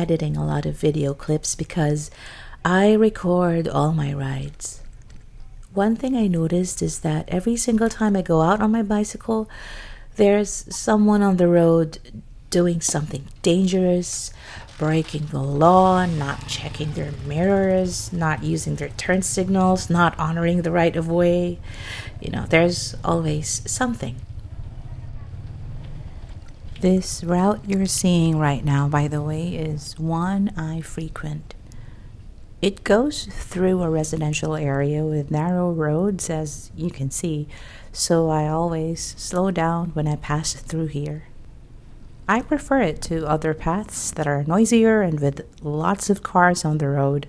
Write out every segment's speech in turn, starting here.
editing a lot of video clips because I record all my rides. One thing I noticed is that every single time I go out on my bicycle, there's someone on the road doing something dangerous, breaking the law, not checking their mirrors, not using their turn signals, not honoring the right of way. There's always something. This route you're seeing right now, by the way, is one I frequent. It goes through a residential area with narrow roads, as you can see, so I always slow down when I pass through here. I prefer it to other paths that are noisier and with lots of cars on the road.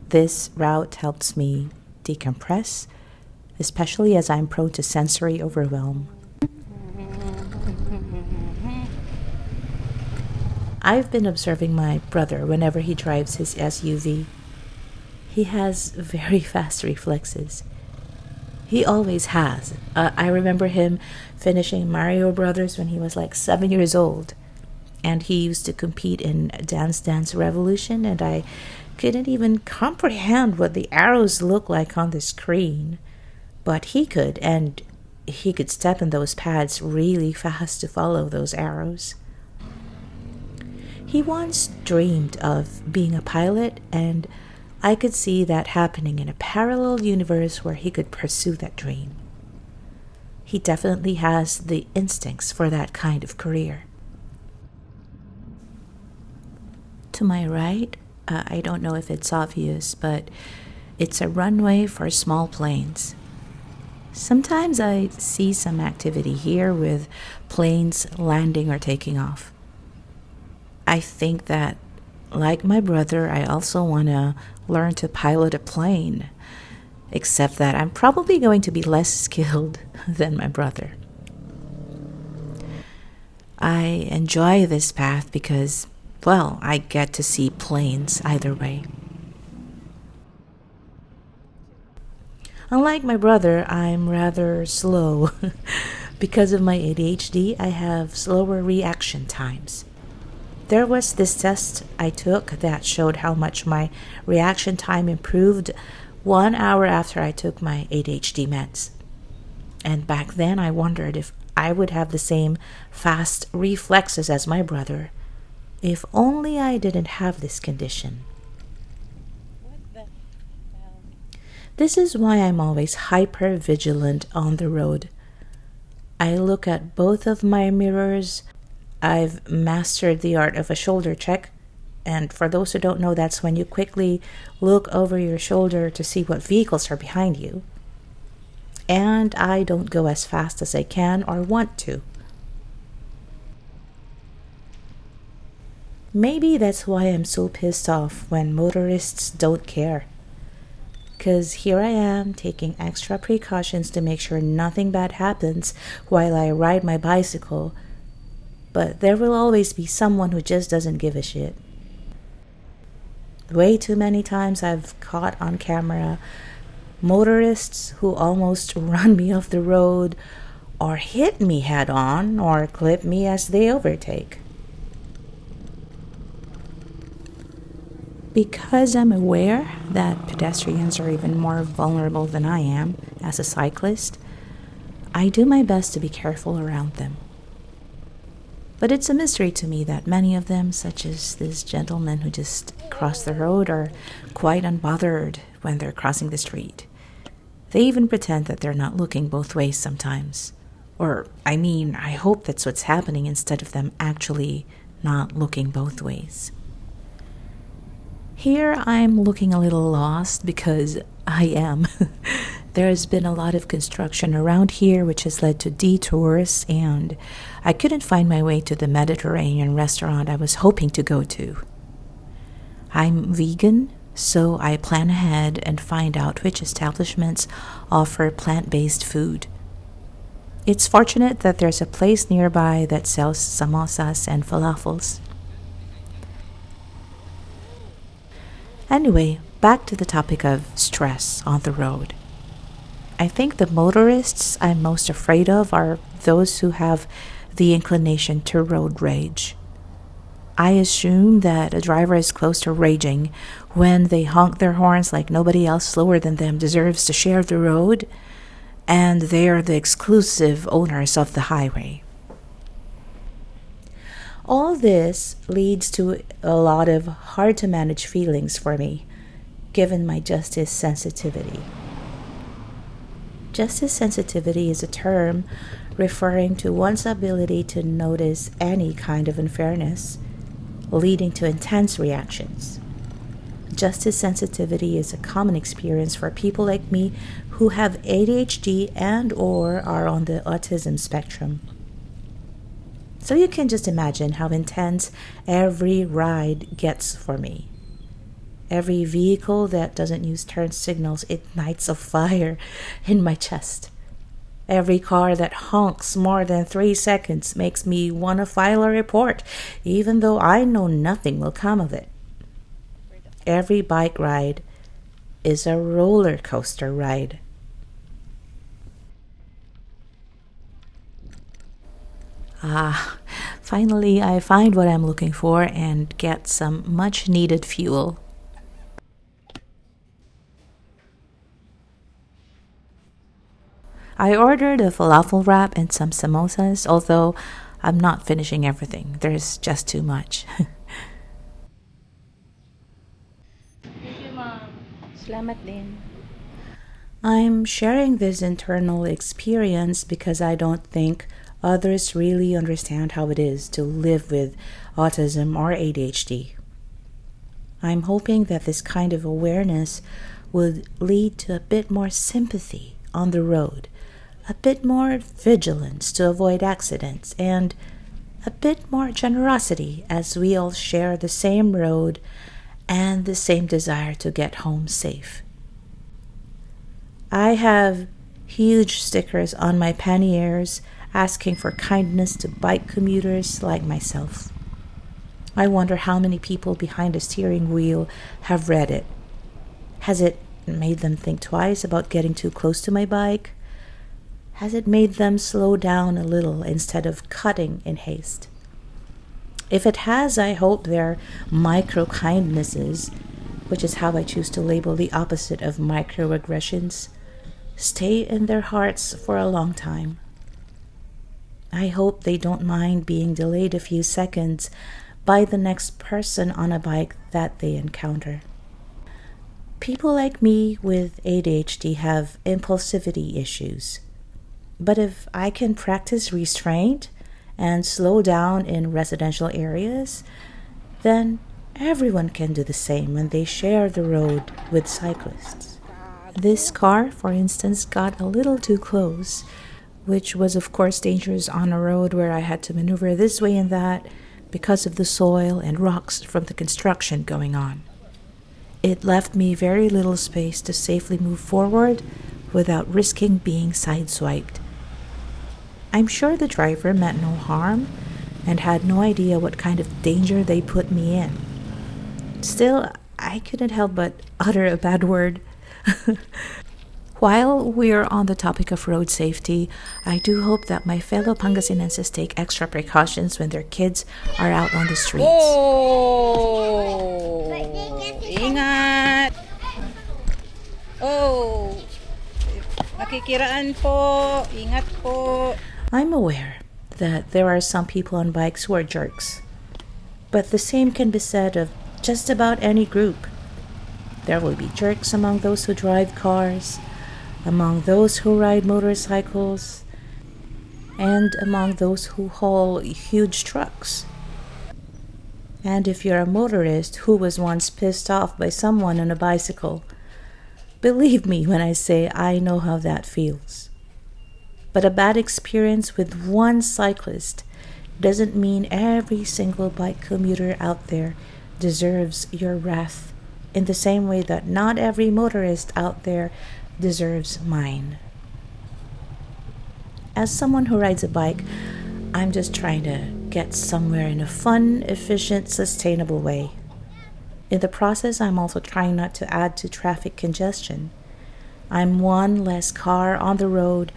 This route helps me decompress, especially as I'm prone to sensory overwhelm. I've been observing my brother whenever he drives his SUV. He has very fast reflexes. He always has. I remember him finishing Mario Brothers when he was like 7 years old. And he used to compete in Dance Dance Revolution, and I couldn't even comprehend what the arrows looked like on the screen. But he could, and he could step in those pads really fast to follow those arrows. He once dreamed of being a pilot, and I could see that happening in a parallel universe where he could pursue that dream. He definitely has the instincts for that kind of career. To my right, I don't know if it's obvious, but it's a runway for small planes. Sometimes I see some activity here with planes landing or taking off. I think that, like my brother, I also want to learn to pilot a plane, except that I'm probably going to be less skilled than my brother. I enjoy this path because, well, I get to see planes either way. Unlike my brother, I'm rather slow. Because of my ADHD, I have slower reaction times. There was this test I took that showed how much my reaction time improved 1 hour after I took my ADHD meds. And back then I wondered if I would have the same fast reflexes as my brother, if only I didn't have this condition. This is why I'm always hyper vigilant on the road. I look at both of my mirrors. I've mastered the art of a shoulder check, and for those who don't know, that's when you quickly look over your shoulder to see what vehicles are behind you. And I don't go as fast as I can or want to. Maybe that's why I'm so pissed off when motorists don't care. 'Cause here I am taking extra precautions to make sure nothing bad happens while I ride my bicycle. But there will always be someone who just doesn't give a shit. Way too many times I've caught on camera motorists who almost run me off the road or hit me head on or clip me as they overtake. Because I'm aware that pedestrians are even more vulnerable than I am as a cyclist, I do my best to be careful around them. But it's a mystery to me that many of them, such as this gentleman who just crossed the road, are quite unbothered when they're crossing the street. They even pretend that they're not looking both ways sometimes. I hope that's what's happening instead of them actually not looking both ways. Here I'm looking a little lost because I am. There has been a lot of construction around here which has led to detours, and I couldn't find my way to the Mediterranean restaurant I was hoping to go to. I'm vegan, so I plan ahead and find out which establishments offer plant-based food. It's fortunate that there's a place nearby that sells samosas and falafels. Anyway, back to the topic of stress on the road. I think the motorists I'm most afraid of are those who have the inclination to road rage. I assume that a driver is close to raging when they honk their horns like nobody else slower than them deserves to share the road, and they are the exclusive owners of the highway. All this leads to a lot of hard to manage feelings for me, given my justice sensitivity. Justice sensitivity is a term referring to one's ability to notice any kind of unfairness, leading to intense reactions. Justice sensitivity is a common experience for people like me who have ADHD and or are on the autism spectrum. So you can just imagine how intense every ride gets for me. Every vehicle that doesn't use turn signals ignites a fire in my chest. Every car that honks more than 3 seconds makes me want to file a report, even though I know nothing will come of it. Every bike ride is a roller coaster ride. Finally, I find what I'm looking for and get some much needed fuel. I ordered a falafel wrap and some samosas, although I'm not finishing everything. There's just too much. Salamat din. I'm sharing this internal experience because I don't think others really understand how it is to live with autism or ADHD. I'm hoping that this kind of awareness would lead to a bit more sympathy on the road, a bit more vigilance to avoid accidents, and a bit more generosity as we all share the same road and the same desire to get home safe. I have huge stickers on my panniers asking for kindness to bike commuters like myself. I wonder how many people behind the steering wheel have read it. Has it made them think twice about getting too close to my bike? Has it made them slow down a little instead of cutting in haste? If it has, I hope they're micro-kindnesses, which is how I choose to label the opposite of microaggressions, stay in their hearts for a long time. I hope they don't mind being delayed a few seconds by the next person on a bike that they encounter. People like me with ADHD have impulsivity issues. But if I can practice restraint and slow down in residential areas, then everyone can do the same when they share the road with cyclists. This car, for instance, got a little too close, which was of course dangerous on a road where I had to maneuver this way and that because of the soil and rocks from the construction going on. It left me very little space to safely move forward without risking being sideswiped. I'm sure the driver meant no harm and had no idea what kind of danger they put me in. Still, I couldn't help but utter a bad word. While we're on the topic of road safety, I do hope that my fellow Pangasinenses take extra precautions when their kids are out on the streets. Oh! Ingat! Oh! Nakikiraan po! Ingat po! I'm aware that there are some people on bikes who are jerks, but the same can be said of just about any group. There will be jerks among those who drive cars, among those who ride motorcycles, and among those who haul huge trucks. And if you're a motorist who was once pissed off by someone on a bicycle, believe me when I say I know how that feels. But a bad experience with one cyclist doesn't mean every single bike commuter out there deserves your wrath in the same way that not every motorist out there deserves mine. As someone who rides a bike, I'm just trying to get somewhere in a fun, efficient, sustainable way. In the process, I'm also trying not to add to traffic congestion. I'm one less car on the road,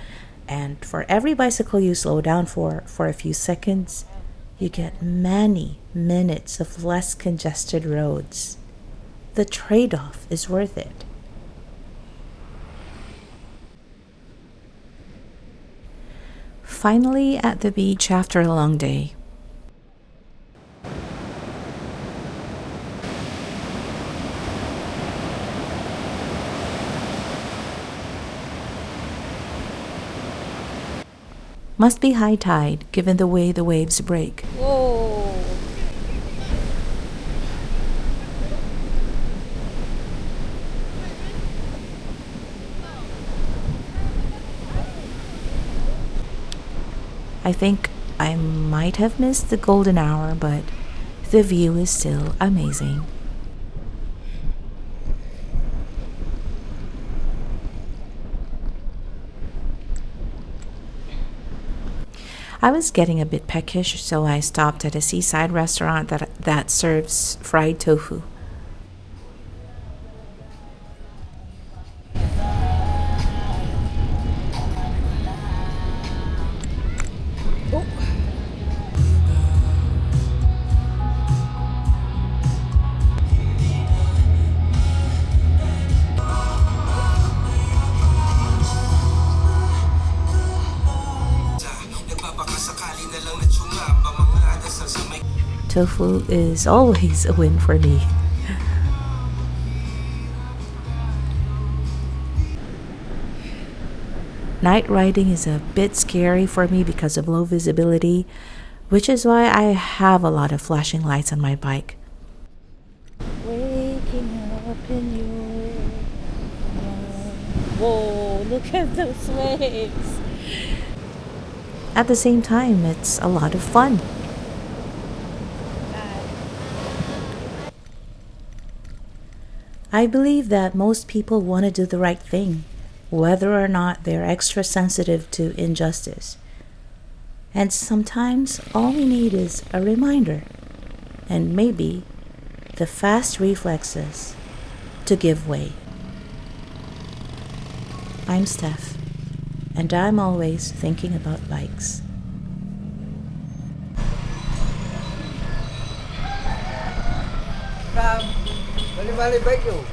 and for every bicycle you slow down for a few seconds, you get many minutes of less congested roads. The trade-off is worth it. Finally at the beach after a long day. Must be high tide given the way the waves break. Whoa. I think I might have missed the golden hour, but the view is still amazing. I was getting a bit peckish, so I stopped at a seaside restaurant that serves fried tofu. Oh. Tofu is always a win for me. Night riding is a bit scary for me because of low visibility, which is why I have a lot of flashing lights on my bike. Waking up in your arms. Whoa, look at those waves. At the same time, it's a lot of fun. I believe that most people want to do the right thing, whether or not they're extra sensitive to injustice. And sometimes all we need is a reminder, and maybe the fast reflexes to give way. I'm Steph, and I'm always thinking about bikes. Bali-bali bike yun.